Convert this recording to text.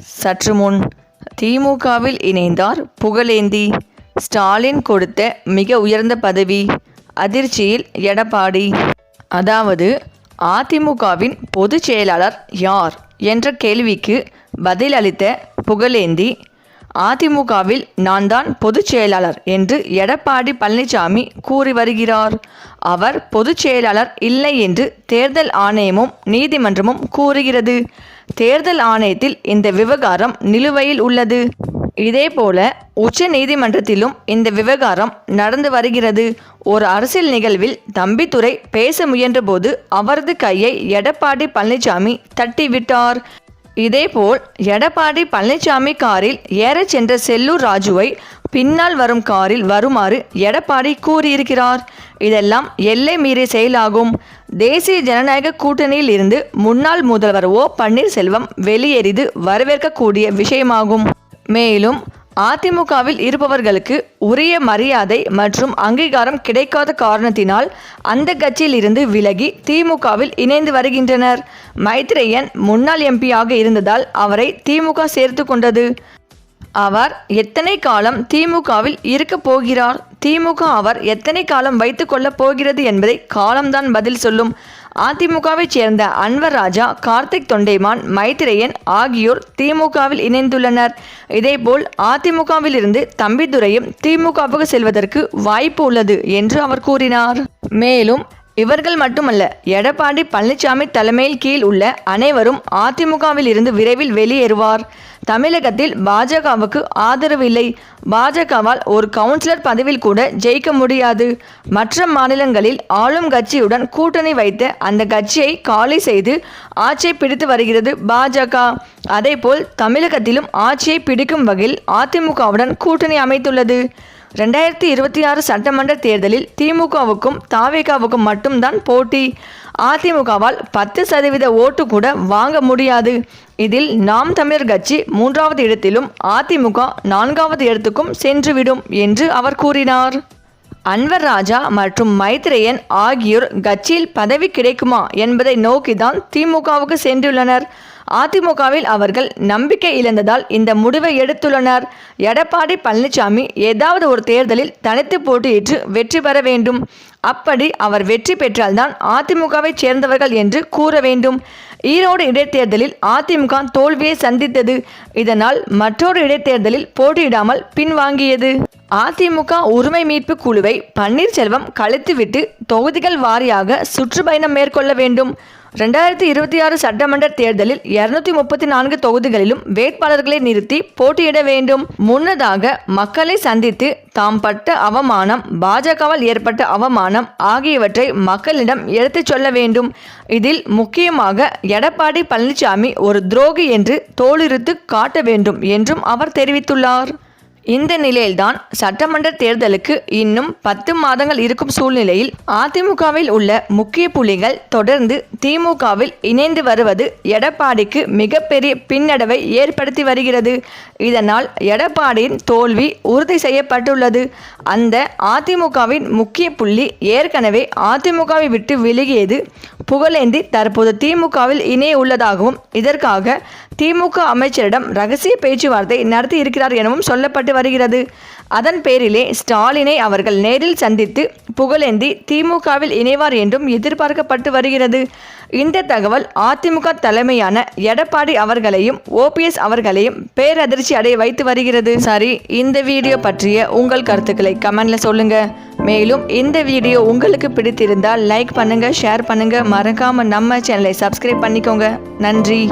சற்று முன் திமுகவில் இணைந்தார் புகழேந்தி. ஸ்டாலின் கொடுத்த மிக உயர்ந்த பதவி, அதிர்ச்சியில் எடப்பாடி. அதாவது அதிமுகவின் பொதுச் செயலாளர் யார் என்ற கேள்விக்கு பதில் அளித்த புகழேந்தி, அதிமுகவில் நான் தான் பொதுச் செயலாளர் என்று எடப்பாடி பழனிசாமி கூறி வருகிறார். அவர் பொதுச் செயலாளர் இல்லை என்று தேர்தல் ஆணையமும் நீதிமன்றமும் கூறுகிறது. தேர்தல் ஆணையத்தில் இந்த விவகாரம் நிலுவையில் உள்ளது. இதேபோல உச்ச நீதிமன்றத்திலும் இந்த விவகாரம் நடந்து வருகிறது. ஒரு அரசியல் நிகழ்வில் தம்பிதுரை பேச முயன்றபோது அவரது கையை எடப்பாடி பழனிசாமி தட்டிவிட்டார். இதேபோல் எடப்பாடி பழனிசாமி காரில் ஏறச் சென்ற செல்லூர் ராஜுவை பின்னால் வரும் காரில் வருமாறு எடப்பாடி கூறியிருக்கிறார். இதெல்லாம் எல்லை மீறிய செயலாகும். தேசிய ஜனநாயக கூட்டணியில் இருந்து முன்னாள் முதல்வர் ஓ பன்னீர்செல்வம் வெளியேறியது வரவேற்கக்கூடிய விஷயமாகும். மேலும் அதிமுகவில் இருப்பவர்களுக்கு உரிய மரியாதை மற்றும் அங்கீகாரம் கிடைக்காத காரணத்தினால் அந்த கட்சியில் இருந்து விலகி திமுகவில் இணைந்து வருகின்றனர். மைத்ரேயன் முன்னாள் எம்பியாக இருந்ததால் அவரை திமுக சேர்த்து கொண்டது. அவர் எத்தனை காலம் திமுகவில் இருக்க போகிறார், திமுக அவர் எத்தனை காலம் வைத்து கொள்ளப் போகிறது என்பதை காலம்தான் பதில் சொல்லும். அதிமுகவை சேர்ந்த அன்வர் ராஜா, கார்த்திக் தொண்டைமான், மைத்ரேயன் ஆகியோர் திமுகவில் இணைந்துள்ளனர். இதேபோல் அதிமுகவில் இருந்து தம்பிதுரையும் திமுகவுக்கு செல்வதற்கு வாய்ப்பு உள்ளது என்று அவர் கூறினார். மேலும் இவர்கள் மட்டுமல்ல, எடப்பாடி பழனிசாமி தலைமையில் கீழ் உள்ள அனைவரும் அதிமுகவில் இருந்து விரைவில் வெளியேறுவார். தமிழகத்தில் பாஜகவுக்கு ஆதரவு இல்லை. பாஜகவால் ஒரு கவுன்சிலர் பதவியில் கூட ஜெயிக்க முடியாது. மற்ற மாநிலங்களில் ஆளும் கட்சியுடன் கூட்டணி வைத்து அந்த கட்சியை காலி செய்து ஆட்சியை பிடித்து வருகிறது பாஜக. அதேபோல் தமிழகத்திலும் ஆட்சியை பிடிக்கும் வகையில் அதிமுகவுடன் கூட்டணி அமைத்துள்ளது. 2026 சட்டமன்ற தேர்தலில் திமுகவுக்கும் தாவேகாவுக்கும் மட்டும்தான் போட்டி. அதிமுகவால் 10% ஓட்டு கூட வாங்க முடியாது. இதில் நாம் தமிழர் கட்சி 3வது இடத்திலும் அதிமுக 4வது இடத்துக்கும் சென்றுவிடும் என்று அவர் கூறினார். அன்வர் ராஜா மற்றும் மைத்ரேயன் ஆகியோர் கட்சியில் பதவி கிடைக்குமா என்பதை நோக்கிதான் திமுகவுக்கு சென்றுள்ளனர். அதிமுகவில் அவர்கள் நம்பிக்கை இழந்ததால் இந்த முடிவை எடுத்துள்ளனர். எடப்பாடி பழனிசாமி ஏதாவது ஒரு தேர்தலில் தனித்து போட்டியிட்டு வெற்றி பெற வேண்டும். அப்படி அவர் வெற்றி பெற்றால்தான் அதிமுகவை சேர்ந்தவர்கள் என்று கூற வேண்டும். ஈரோடு இடைத்தேர்தலில் அதிமுக தோல்வியை சந்தித்தது. இதனால் மற்றொரு இடைத்தேர்தலில் போட்டியிடாமல் பின்வாங்கியது. அதிமுக உரிமை மீட்பு குழுவை பன்னீர்செல்வம் கலைத்துவிட்டு தொகுதிகள் வாரியாக சுற்றுப்பயணம் மேற்கொள்ள வேண்டும். 2026 சட்டமன்ற தேர்தலில் 234 தொகுதிகளிலும் வேட்பாளர்களை நிறுத்தி போட்டியிட வேண்டும். முன்னதாக மக்களை சந்தித்து தாம் பட்ட அவமானம், பாஜகவால் ஏற்பட்ட அவமானம் ஆகியவற்றை மக்களிடம் எடுத்துச் சொல்ல வேண்டும். இதில் முக்கியமாக எடப்பாடி பழனிசாமி ஒரு துரோகி என்று தோலுரித்து காட்ட வேண்டும் என்றும் அவர் தெரிவித்துள்ளார். இந்த நிலையில்தான் சட்டமன்ற தேர்தலுக்கு இன்னும் 10 மாதங்கள் இருக்கும் சூழ்நிலையில் அதிமுகவில் உள்ள முக்கிய புள்ளிகள் தொடர்ந்து திமுகவில் இணைந்து வருவது எடப்பாடிக்கு மிகப்பெரிய பின்னடைவை ஏற்படுத்தி வருகிறது. இதனால் எடப்பாடியின் தோல்வி உறுதி செய்யப்பட்டுள்ளது. அந்த அதிமுகவின் முக்கிய புள்ளி ஏற்கனவே அதிமுகவை விட்டு விலகியது புகழேந்தி தற்போது திமுகவில் இணைய உள்ளதாகவும், இதற்காக திமுக அமைச்சரிடம் ரகசிய பேச்சுவார்த்தை நடத்தி இருக்கிறார் எனவும் சொல்லப்பட்டு வருகிறது. அதன் பேரிலே ஸ்டாலினை அவர்கள் நேரில் சந்தித்து புகழேந்தி திமுகவில் இணைவார் என்றும் எதிர்பார்க்கப்பட்டு வருகிறது. இந்த தகவல் அதிமுக தலைமையான எடப்பாடி அவர்களையும் OPS அவர்களையும் பேரதிர்ச்சி அடைய வைத்து வருகிறது. சரி, இந்த வீடியோ பற்றிய உங்கள் கருத்துக்களை கமெண்ட்ல சொல்லுங்க. மேலும் இந்த வீடியோ உங்களுக்கு பிடித்திருந்தால் லைக் பண்ணுங்க, ஷேர் பண்ணுங்க, மறக்காம நம்ம சேனலை சப்ஸ்கிரைப் பண்ணிக்கோங்க. நன்றி.